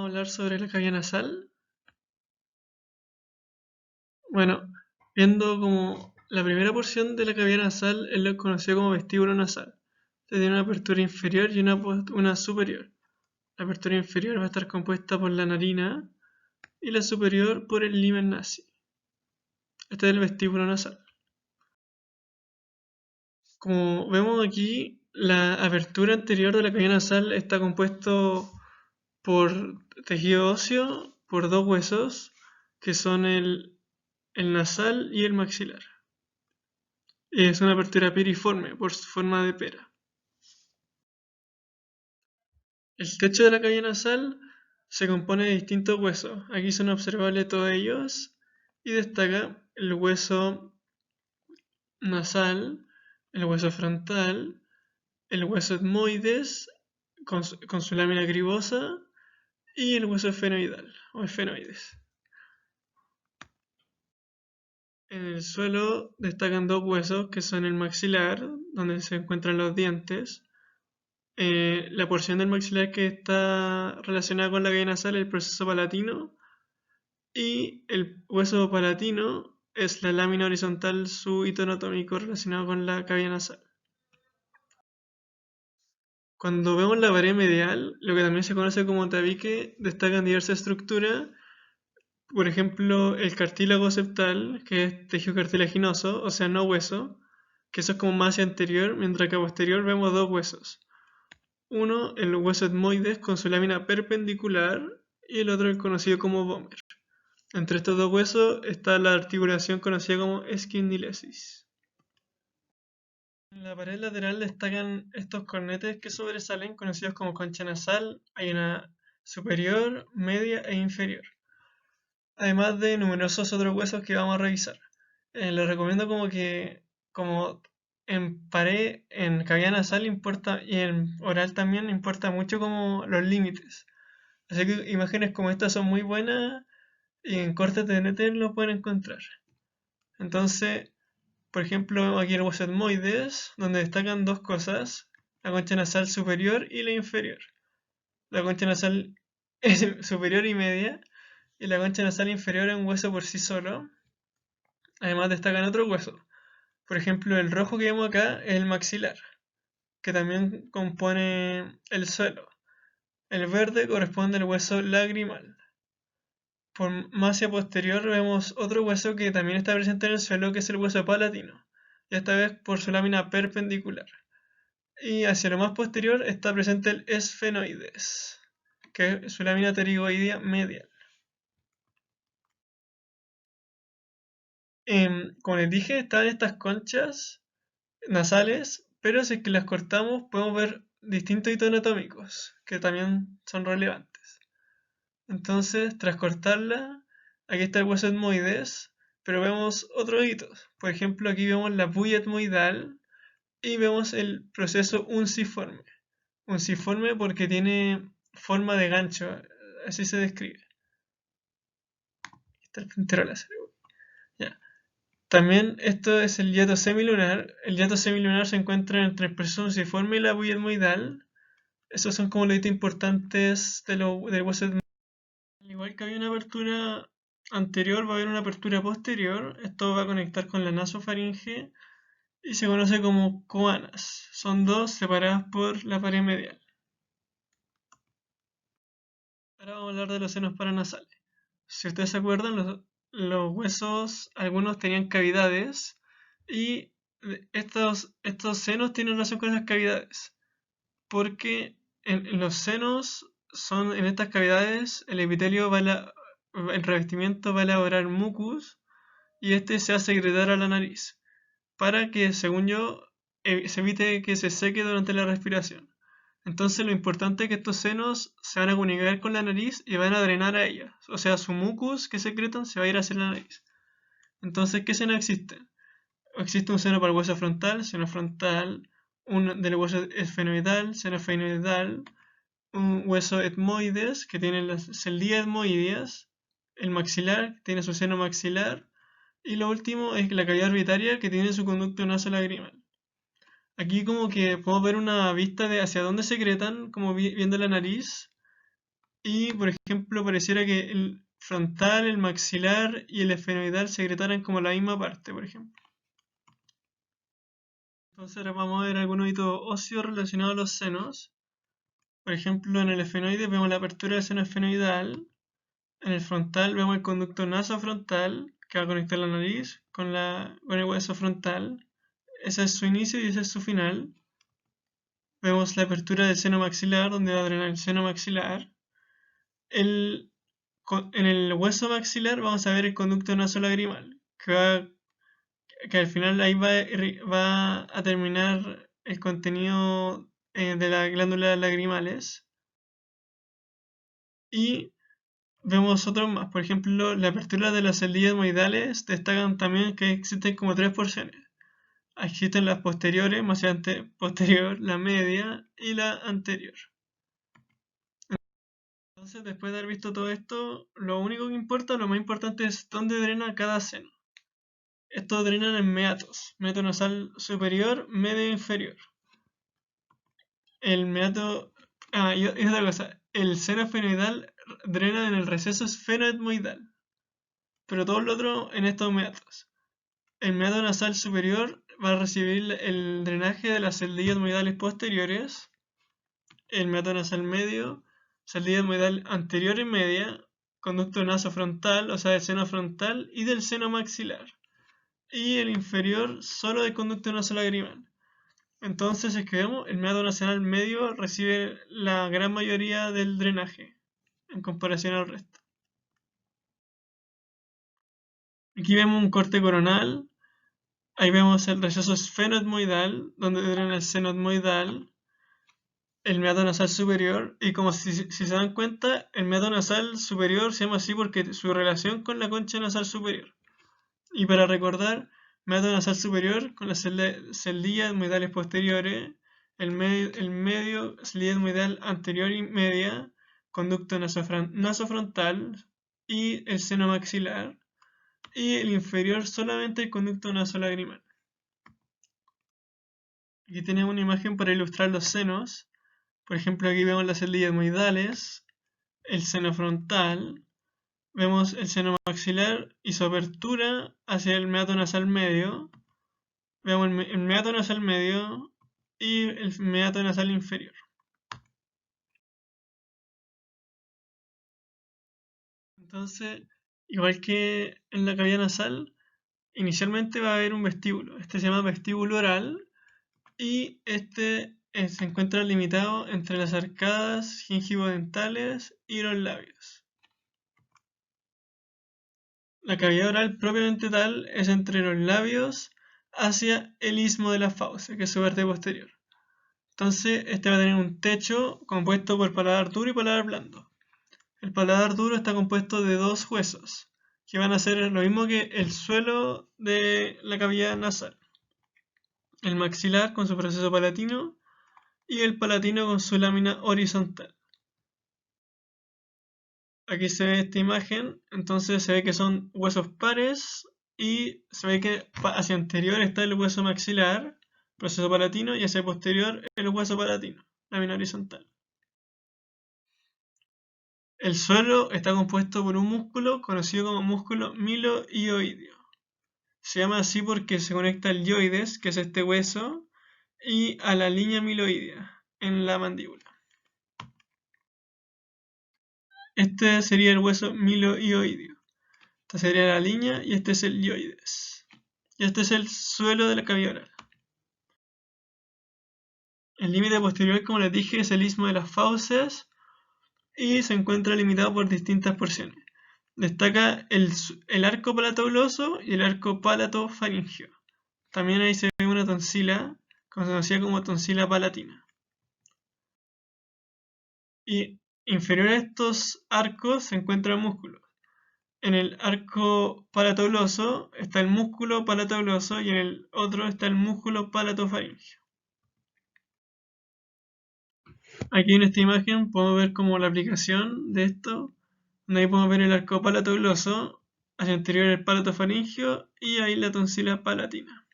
vamos a hablar sobre la cavidad nasal. Bueno, viendo como la primera porción de la cavidad nasal es lo conocido como vestíbulo nasal. Tiene una apertura inferior y una superior. La apertura inferior va a estar compuesta por la narina y la superior por el limen nasi. Este es el vestíbulo nasal. Como vemos aquí, la apertura anterior de la cavidad nasal está compuesto por tejido óseo, por dos huesos, que son el nasal y el maxilar. Es una apertura piriforme por su forma de pera. El techo de la cavidad nasal se compone de distintos huesos. Aquí son observables todos ellos y destaca el hueso nasal, el hueso frontal, el hueso etmoides con su lámina gribosa y el hueso esfenoidal o esfenoides. En el suelo destacan dos huesos que son el maxilar, donde se encuentran los dientes. La porción del maxilar que está relacionada con la cavidad nasal es el proceso palatino y el hueso palatino es la lámina horizontal subhitonotómico relacionado con la cavidad nasal. Cuando vemos la pared medial, lo que también se conoce como tabique, destacan diversas estructuras, por ejemplo el cartílago septal, que es tejido cartilaginoso, o sea no hueso, que eso es como más hacia anterior, mientras que a posterior vemos dos huesos. Uno, el hueso etmoides con su lámina perpendicular y el otro el conocido como vomer. Entre estos dos huesos está la articulación conocida como esquindilesis. En la pared lateral destacan estos cornetes que sobresalen, conocidos como concha nasal. Hay una superior, media e inferior. Además de numerosos otros huesos que vamos a revisar. Les recomiendo como en pared, en cavidad nasal importa y en oral también importa mucho como los límites. Así que imágenes como estas son muy buenas y en cortes de NT lo pueden encontrar. Entonces, por ejemplo, vemos aquí el hueso etmoides, donde destacan dos cosas, la concha nasal superior y la inferior. La concha nasal superior y media, y la concha nasal inferior es un hueso por sí solo. Además destacan otros huesos. Por ejemplo, el rojo que vemos acá es el maxilar, que también compone el suelo. El verde corresponde al hueso lagrimal. Por más hacia posterior vemos otro hueso que también está presente en el suelo, que es el hueso palatino, y esta vez por su lámina perpendicular. Y hacia lo más posterior está presente el esfenoides, que es su lámina pterigoidea medial. Como les dije, están estas conchas nasales, pero si es que las cortamos podemos ver distintos hitos anatómicos que también son relevantes. Entonces, tras cortarla, aquí está el hueso etmoides, pero vemos otros hitos. Por ejemplo, aquí vemos la bulla etmoidal y vemos el proceso unciforme. Unciforme porque tiene forma de gancho, así se describe. Aquí está el puntero láser. Ya. También esto es el hiato semilunar. El hiato semilunar se encuentra entre el proceso unciforme y la bulla etmoidal. Esos son como los hitos importantes del hueso etmoidal. Al igual que había una apertura anterior, va a haber una apertura posterior. Esto va a conectar con la nasofaringe y se conoce como coanas. Son dos separadas por la pared medial. Ahora vamos a hablar de los senos paranasales. Si ustedes se acuerdan, los huesos, algunos tenían cavidades y estos senos tienen relación con esas cavidades. Porque en los senos en estas cavidades, el epitelio el revestimiento va a elaborar mucus y este se hace secretar a la nariz para que, según yo, se evite que se seque durante la respiración. Entonces lo importante es que estos senos se van a comunicar con la nariz y van a drenar a ella. O sea, su mucus que secretan se va a ir hacia la nariz. Entonces, ¿qué senos existen? Existe un seno para el hueso frontal, seno frontal, un del hueso esfenoidal, seno esfenoidal, un hueso etmoides que tiene las celdillas etmoideas, el maxilar que tiene su seno maxilar y lo último es la cavidad orbitaria que tiene su conducto nasolagrimal. Aquí como que podemos ver una vista de hacia dónde secretan, como viendo la nariz, y, por ejemplo, pareciera que el frontal, el maxilar y el esfenoidal secretaran como la misma parte, por ejemplo. Entonces ahora vamos a ver algunos hitos óseos relacionados a los senos. Por ejemplo, en el esfenoide vemos la apertura del seno esfenoidal. En el frontal vemos el conducto nasofrontal que va a conectar la nariz con el hueso frontal. Ese es su inicio y ese es su final. Vemos la apertura del seno maxilar, donde va a drenar el seno maxilar. En el hueso maxilar vamos a ver el conducto nasolagrimal, que al final ahí va a terminar el contenido de las glándulas lagrimales. Y vemos otros más. Por ejemplo, la apertura de las celdillas etmoidales destacan también que existen como tres porciones. Existen las posteriores, más posterior, la media y la anterior. Entonces, después de haber visto todo esto, lo único que importa, lo más importante es dónde drena cada seno. Estos drenan en meato nasal superior, medio e inferior. El meato... y otra cosa, el seno esfenoidal drena en el receso esfenoetmoidal, pero todo lo otro en estos meatos. El meato nasal superior va a recibir el drenaje de las celdillas etmoidales posteriores, el meato nasal medio, celdilla etmoidal anterior y media, conducto nasofrontal, o sea, del seno frontal y del seno maxilar, y el inferior solo del conducto nasolagrimal. Entonces, es que vemos, el meato nasal medio recibe la gran mayoría del drenaje en comparación al resto. Aquí vemos un corte coronal. Ahí vemos el receso esfenoetmoidal, donde drena el seno etmoidal, el meato nasal superior, y como si se dan cuenta, el meato nasal superior se llama así porque su relación con la concha nasal superior. Y para recordar, meato nasal superior con las celdillas etmoidales posteriores, el medio celdilla etmoidal anterior y media, conducto nasofrontal y el seno maxilar, y el inferior solamente el conducto nasolagrimal. Aquí tenemos una imagen para ilustrar los senos. Por ejemplo, aquí vemos las celdillas etmoidales, el seno frontal, vemos el seno maxilar y su apertura hacia el meato nasal medio, vemos el meato nasal medio y el meato nasal inferior. Entonces, igual que en la cavidad nasal, inicialmente va a haber un vestíbulo. Este se llama vestíbulo oral y este se encuentra limitado entre las arcadas gingivodentales y los labios. La cavidad oral propiamente tal es entre los labios hacia el istmo de la fauce, que es su parte posterior. Entonces, este va a tener un techo compuesto por paladar duro y paladar blando. El paladar duro está compuesto de dos huesos, que van a ser lo mismo que el suelo de la cavidad nasal. El maxilar con su proceso palatino y el palatino con su lámina horizontal. Aquí se ve esta imagen, entonces se ve que son huesos pares y se ve que hacia anterior está el hueso maxilar, proceso palatino, y hacia posterior el hueso palatino, lámina horizontal. El suelo está compuesto por un músculo conocido como músculo milohioideo. Se llama así porque se conecta al yoides, que es este hueso, y a la línea miloidea en la mandíbula. Este sería el hueso milohioideo. Esta sería la línea y este es el yoides. Y este es el suelo de la cavidad oral. El límite posterior, como les dije, es el istmo de las fauces y se encuentra limitado por distintas porciones. Destaca el arco palatogloso y el arco palatofaringeo. También ahí se ve una tonsila, conocida como tonsila palatina. Y inferior a estos arcos se encuentran músculos. En el arco palatogloso está el músculo palatogloso y en el otro está el músculo palatofaringeo. Aquí en esta imagen podemos ver como la aplicación de esto, donde ahí podemos ver el arco palatogloso, hacia anterior el palatofaringeo y ahí la tonsila palatina.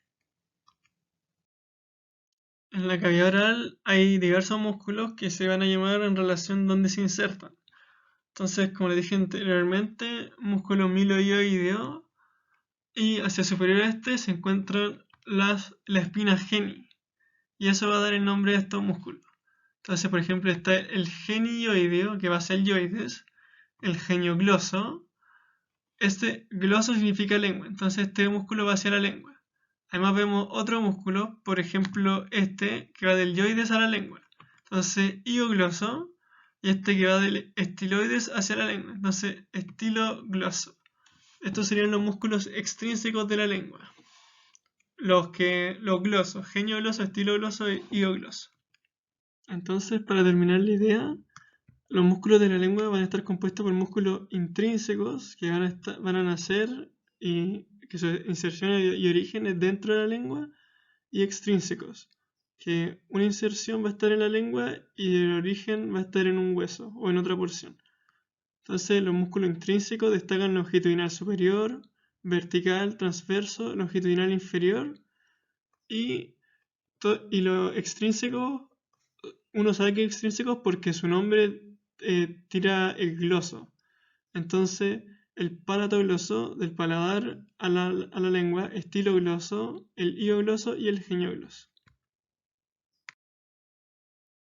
En la cavidad oral hay diversos músculos que se van a llamar en relación donde se insertan. Entonces, como les dije anteriormente, músculo milohioideo, y hacia superior a este se encuentran la espina geni, y eso va a dar el nombre de estos músculos. Entonces, por ejemplo, está el genioideo, que va hacia el yoides, el geniogloso. Este gloso significa lengua, entonces este músculo va hacia la lengua. Además vemos otro músculo, por ejemplo este, que va del yoides a la lengua. Entonces hiogloso, y este que va del estiloides hacia la lengua. Entonces estilogloso. Estos serían los músculos extrínsecos de la lengua. Los glosos, geniogloso, estilogloso e hiogloso. Entonces, para terminar la idea, los músculos de la lengua van a estar compuestos por músculos intrínsecos que van a nacer y que su inserción y origen es dentro de la lengua, y extrínsecos, que una inserción va a estar en la lengua y el origen va a estar en un hueso o en otra porción. Entonces los músculos intrínsecos destacan longitudinal superior, vertical, transverso, longitudinal inferior, y los extrínsecos, uno sabe que es extrínsecos porque su nombre tira el gloso. Entonces, el palatogloso del paladar a la lengua, estilogloso, el hiogloso y el geniogloso.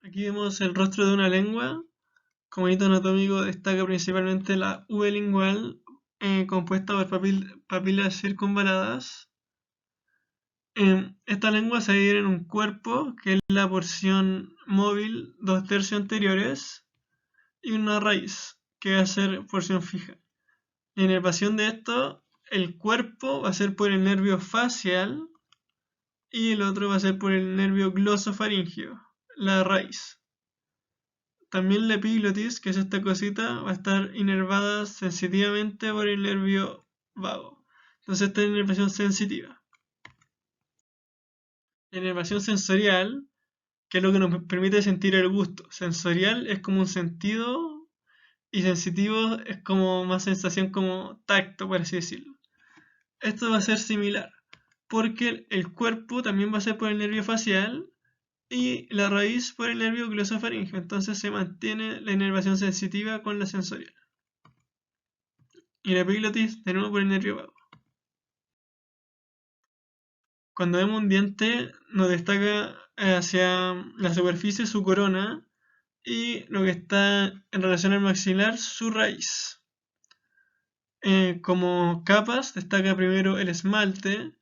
Aquí vemos el rostro de una lengua. Como hito anatómico destaca principalmente la V lingual, compuesta por papilas circunvaladas. Esta lengua se divide en un cuerpo, que es la porción móvil, 2/3 anteriores, y una raíz, que va a ser porción fija. La inervación de esto, el cuerpo va a ser por el nervio facial y el otro va a ser por el nervio glosofaríngeo, la raíz. También la epiglotis, que es esta cosita, va a estar inervada sensitivamente por el nervio vago. Entonces esta es la inervación sensitiva. La inervación sensorial, que es lo que nos permite sentir el gusto. Sensorial es como un sentido y sensitivo es como más sensación como tacto, por así decirlo. Esto va a ser similar, porque el cuerpo también va a ser por el nervio facial y la raíz por el nervio glosofaríngeo. Entonces se mantiene la inervación sensitiva con la sensorial. Y la epiglotis de nuevo por el nervio vago. Cuando vemos un diente, nos destaca hacia la superficie su corona y lo que está en relación al maxilar, su raíz. Como capas, destaca primero el esmalte,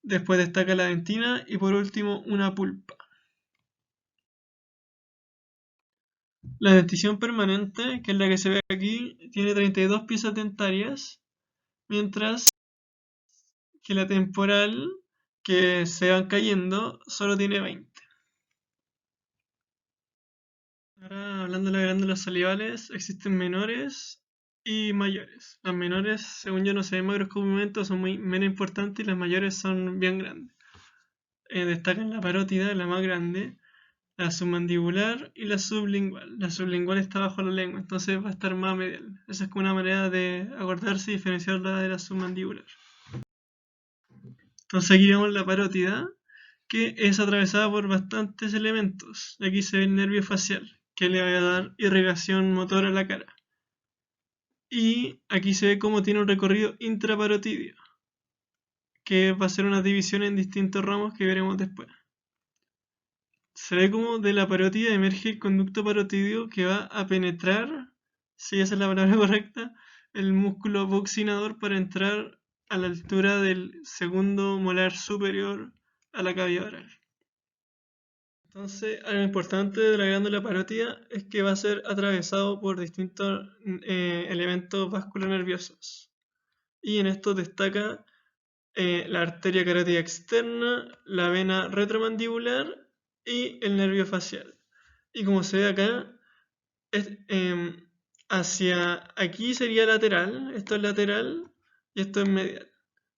después destaca la dentina y por último una pulpa. La dentición permanente, que es la que se ve aquí, tiene 32 piezas dentarias, mientras que la temporal, que se van cayendo, solo tiene 20. Ahora, hablando de las glándulas salivales, existen menores y mayores. Las menores, según yo, no se ven macroscópicamente, son muy menos importantes, y las mayores son bien grandes. Destacan la parótida, la más grande, la submandibular y la sublingual. La sublingual está bajo la lengua, entonces va a estar más medial. Esa es como una manera de acordarse y diferenciarla de la submandibular. Entonces aquí vemos la parótida, que es atravesada por bastantes elementos. Aquí se ve el nervio facial, que le va a dar irrigación motora a la cara. Y aquí se ve cómo tiene un recorrido intraparotidio, que va a ser una división en distintos ramos que veremos después. Se ve como de la parótida emerge el conducto parotidio que va a penetrar, si esa es la palabra correcta, el músculo buccinador para entrar a la altura del segundo molar superior a la cavidad oral. Entonces, algo importante de la glándula parótida es que va a ser atravesado por distintos elementos vasculonerviosos. Y en esto destaca la arteria carótida externa, la vena retromandibular y el nervio facial. Y como se ve acá, hacia aquí sería lateral, esto es lateral y esto es medial.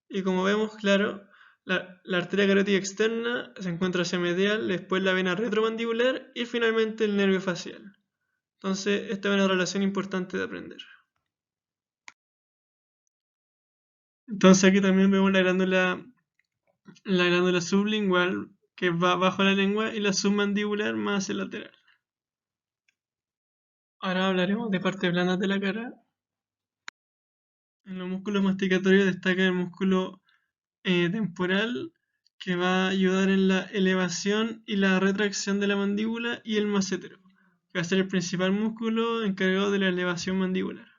Y como vemos, claro, la arteria carótida externa se encuentra hacia medial, después la vena retromandibular y finalmente el nervio facial. Entonces, esta es una relación importante de aprender. Entonces aquí también vemos la glándula sublingual, que va bajo la lengua, y la submandibular más hacia el lateral. Ahora hablaremos de partes blandas de la cara. En los músculos masticatorios destaca el músculo temporal, que va a ayudar en la elevación y la retracción de la mandíbula, y el massetero, que va a ser el principal músculo encargado de la elevación mandibular.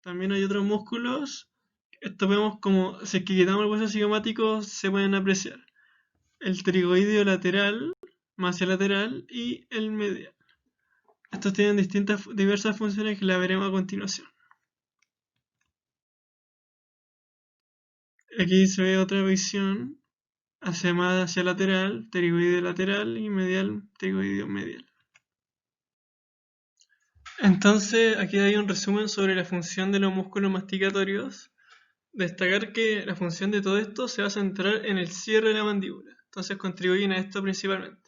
También hay otros músculos. Esto vemos como, si es que quitamos el hueso cigomático, se pueden apreciar. El pterigoideo lateral, masio lateral y el medial. Estos tienen diversas funciones que las veremos a continuación. Aquí se ve otra visión hacia lateral, pterigoideo lateral y medial, pterigoideo medial. Entonces, aquí hay un resumen sobre la función de los músculos masticatorios. Destacar que la función de todo esto se va a centrar en el cierre de la mandíbula. Entonces contribuyen a esto principalmente.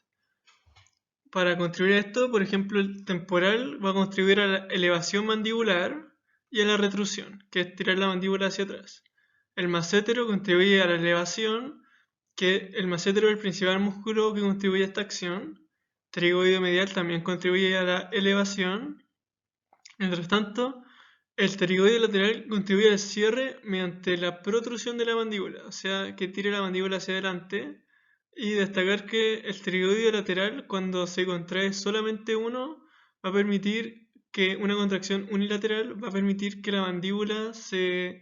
Para contribuir a esto, por ejemplo, el temporal va a contribuir a la elevación mandibular y a la retrusión, que es tirar la mandíbula hacia atrás. El massetero contribuye a la elevación, que el massetero es el principal músculo que contribuye a esta acción. Pterigoideo medial también contribuye a la elevación. Mientras tanto, el pterigoideo lateral contribuye al cierre mediante la protrusión de la mandíbula, o sea, que tire la mandíbula hacia adelante. Y destacar que el pterigoideo lateral, cuando se contrae solamente uno, va a permitir que una contracción unilateral va a permitir que la mandíbula se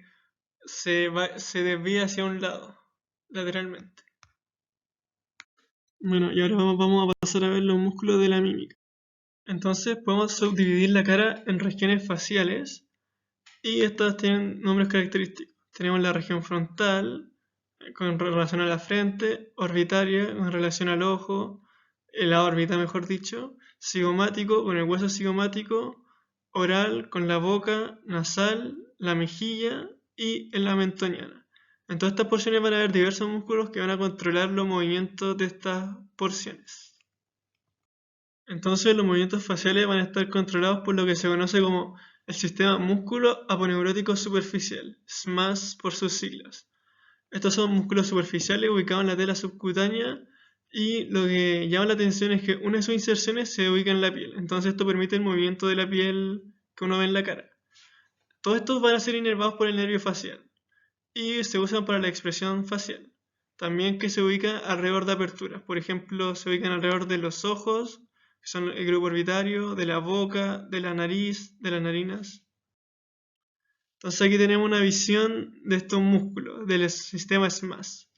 desvíe hacia un lado, lateralmente. Bueno, y ahora vamos a pasar a ver los músculos de la mímica. Entonces podemos subdividir la cara en regiones faciales. Y estas tienen nombres característicos. Tenemos la región frontal, con relación a la frente, orbitaria, con relación al ojo, la órbita mejor dicho, cigomático, con el hueso cigomático, oral, con la boca, nasal, la mejilla y en la mentoniana. En todas estas porciones van a haber diversos músculos que van a controlar los movimientos de estas porciones. Entonces los movimientos faciales van a estar controlados por lo que se conoce como el sistema músculo aponeurótico superficial, SMAS por sus siglas. Estos son músculos superficiales ubicados en la tela subcutánea y lo que llama la atención es que una de sus inserciones se ubica en la piel. Entonces esto permite el movimiento de la piel que uno ve en la cara. Todos estos van a ser inervados por el nervio facial y se usan para la expresión facial. También que se ubica alrededor de aperturas. Por ejemplo, se ubican alrededor de los ojos, que son el grupo orbitario, de la boca, de la nariz, de las narinas. Entonces aquí tenemos una visión de estos músculos, del sistema SMAS.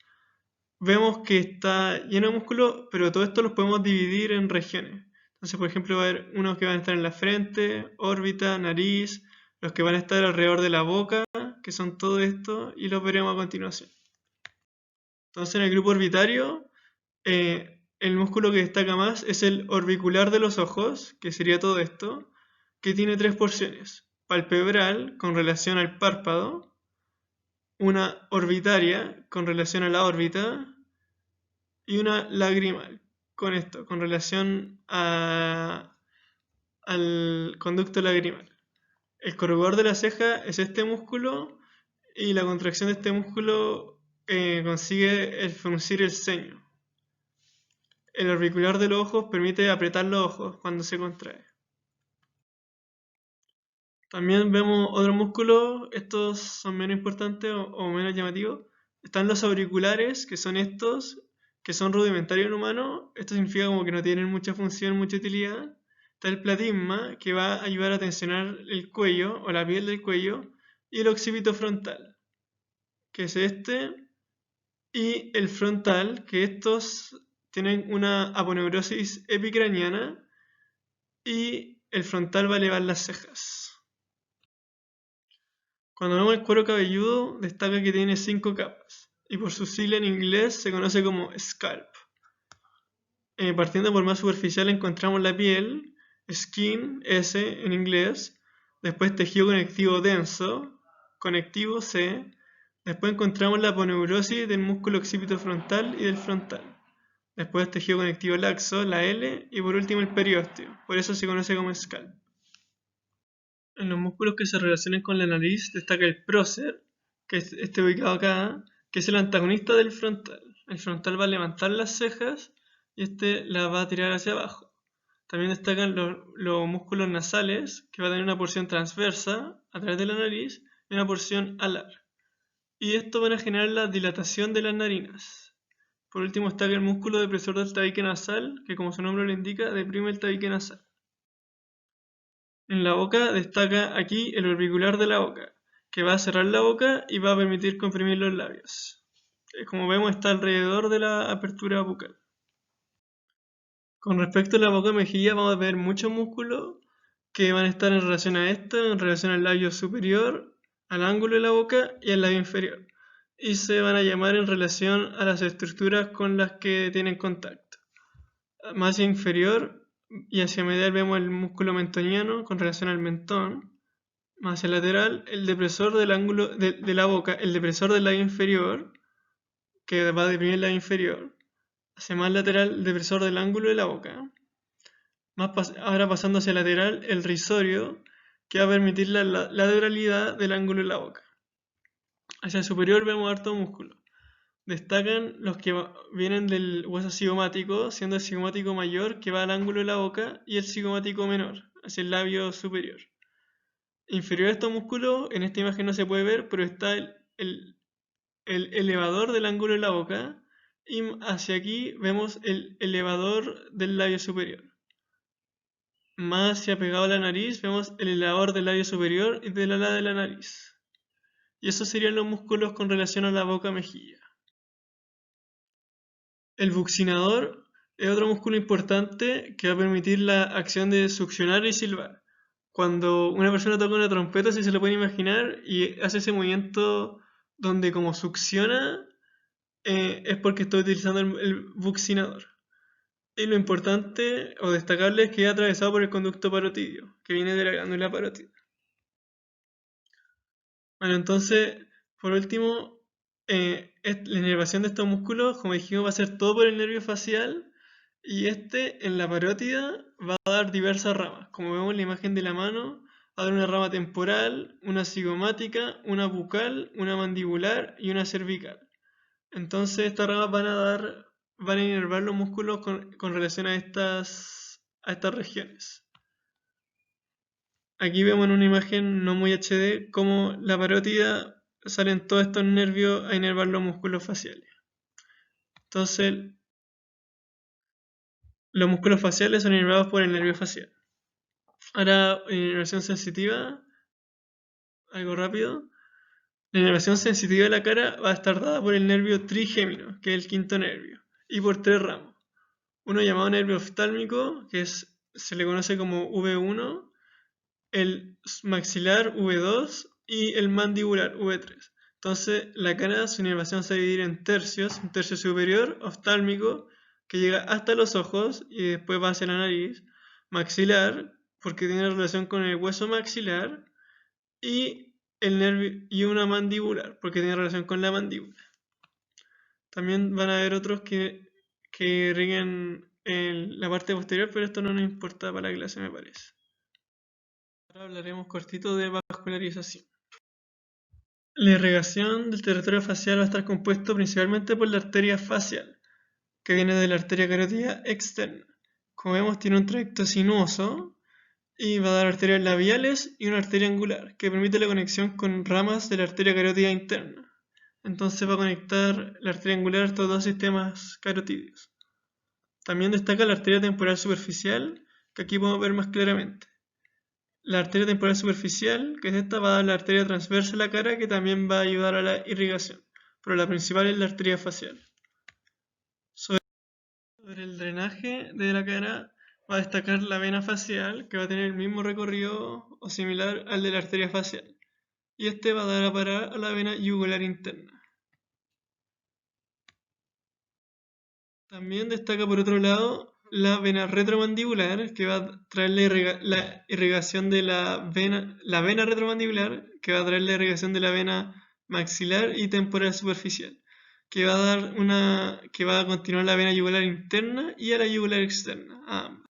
Vemos que está lleno de músculos, pero todo esto los podemos dividir en regiones. Entonces, por ejemplo, va a haber unos que van a estar en la frente, órbita, nariz, los que van a estar alrededor de la boca, que son todo esto, y los veremos a continuación. Entonces, en el grupo orbitario, el músculo que destaca más es el orbicular de los ojos, que sería todo esto, que tiene tres porciones: palpebral, con relación al párpado; una orbitaria, con relación a la órbita; y una lagrimal, con relación al conducto lagrimal. El corrugor de la ceja es este músculo, y la contracción de este músculo consigue el fruncir el ceño. El orbicular de los ojos permite apretar los ojos cuando se contrae. También vemos otros músculos, estos son menos importantes o menos llamativos. Están los auriculares, que son estos, que son rudimentarios en humano. Esto significa como que no tienen mucha función, mucha utilidad. Está el platisma, que va a ayudar a tensionar el cuello o la piel del cuello. Y el occipito frontal, que es este. Y el frontal, que estos tienen una aponeurosis epicraniana. Y el frontal va a elevar las cejas. Cuando vemos el cuero cabelludo, destaca que tiene 5 capas, y por su sigla en inglés se conoce como scalp. Partiendo por más superficial encontramos la piel, skin, S en inglés; después tejido conectivo denso, conectivo, C; después encontramos la aponeurosis del músculo occipito frontal y del frontal; después tejido conectivo laxo, la L; y por último el periósteo, por eso se conoce como scalp. En los músculos que se relacionan con la nariz destaca el prócer, que es este ubicado acá, que es el antagonista del frontal. El frontal va a levantar las cejas y este las va a tirar hacia abajo. También destacan los músculos nasales, que va a tener una porción transversa a través de la nariz y una porción alar. Y esto van a generar la dilatación de las narinas. Por último destaca el músculo depresor del tabique nasal, que como su nombre lo indica, deprime el tabique nasal. En la boca destaca aquí el orbicular de la boca, que va a cerrar la boca y va a permitir comprimir los labios. Como vemos, está alrededor de la apertura bucal. Con respecto a la boca mejilla, vamos a ver muchos músculos que van a estar en relación a esto, en relación al labio superior, al ángulo de la boca y al labio inferior. Y se van a llamar en relación a las estructuras con las que tienen contacto. Más hacia inferior y hacia medial vemos el músculo mentoniano con relación al mentón. Más hacia lateral, el depresor del ángulo de la boca, el depresor del labio inferior, que va a deprimir el labio inferior. Hacia más lateral, el depresor del ángulo de la boca. Ahora pasando hacia lateral, el risorio, que va a permitir la lateralidad del ángulo de la boca. Hacia el superior vemos harto músculo. Destacan los que vienen del hueso cigomático, siendo el cigomático mayor que va al ángulo de la boca y el cigomático menor, hacia el labio superior. Inferior a estos músculos, en esta imagen no se puede ver, pero está el elevador del ángulo de la boca y hacia aquí vemos el elevador del labio superior. Más hacia pegado a la nariz vemos el elevador del labio superior y del ala de la nariz. Y esos serían los músculos con relación a la boca mejilla. El buccinador es otro músculo importante que va a permitir la acción de succionar y silbar. Cuando una persona toca una trompeta, si se lo pueden imaginar, y hace ese movimiento donde como succiona, es porque está utilizando el buccinador. Y lo importante o destacable es que es atravesado por el conducto parotidio, que viene de la glándula parótida. Bueno, entonces, por último, la inervación de estos músculos, como dijimos, va a ser todo por el nervio facial y en la parótida va a dar diversas ramas. Como vemos en la imagen de la mano, va a dar una rama temporal, una cigomática, una bucal, una mandibular y una cervical. Entonces, estas ramas van a inervar los músculos con relación a estas regiones. Aquí vemos en una imagen no muy HD cómo la parótida salen todos estos nervios a inervar los músculos faciales. Entonces, los músculos faciales son inervados por el nervio facial. Ahora, inervación sensitiva, algo rápido. La inervación sensitiva de la cara va a estar dada por el nervio trigémino, que es el quinto nervio, y por tres ramos. Uno llamado nervio oftálmico, que se le conoce como V1, el maxilar V2 y el mandibular V3. Entonces, la cara, su inervación se va a dividir en tercios: un tercio superior, oftálmico, que llega hasta los ojos y después va hacia la nariz; maxilar, porque tiene relación con el hueso maxilar; y una mandibular, porque tiene relación con la mandíbula. También van a haber otros que irrigan en la parte posterior, pero esto no nos importa para la clase, me parece. Ahora hablaremos cortito de vascularización. La irrigación del territorio facial va a estar compuesto principalmente por la arteria facial, que viene de la arteria carótida externa. Como vemos, tiene un trayecto sinuoso y va a dar arterias labiales y una arteria angular, que permite la conexión con ramas de la arteria carótida interna. Entonces va a conectar la arteria angular a estos dos sistemas carotídeos. También destaca la arteria temporal superficial, que aquí podemos ver más claramente. La arteria temporal superficial, que es esta, va a dar la arteria transversa de la cara, que también va a ayudar a la irrigación, pero la principal es la arteria facial. Sobre el drenaje de la cara va a destacar la vena facial, que va a tener el mismo recorrido o similar al de la arteria facial, y este va a dar a parar a la vena yugular interna. También destaca por otro lado la vena retromandibular, que va a traer la irrigación de la vena retromandibular, que va a traer la irrigación de la vena maxilar y temporal superficial, que va a continuar la vena yugular interna y a la yugular externa, a ambas.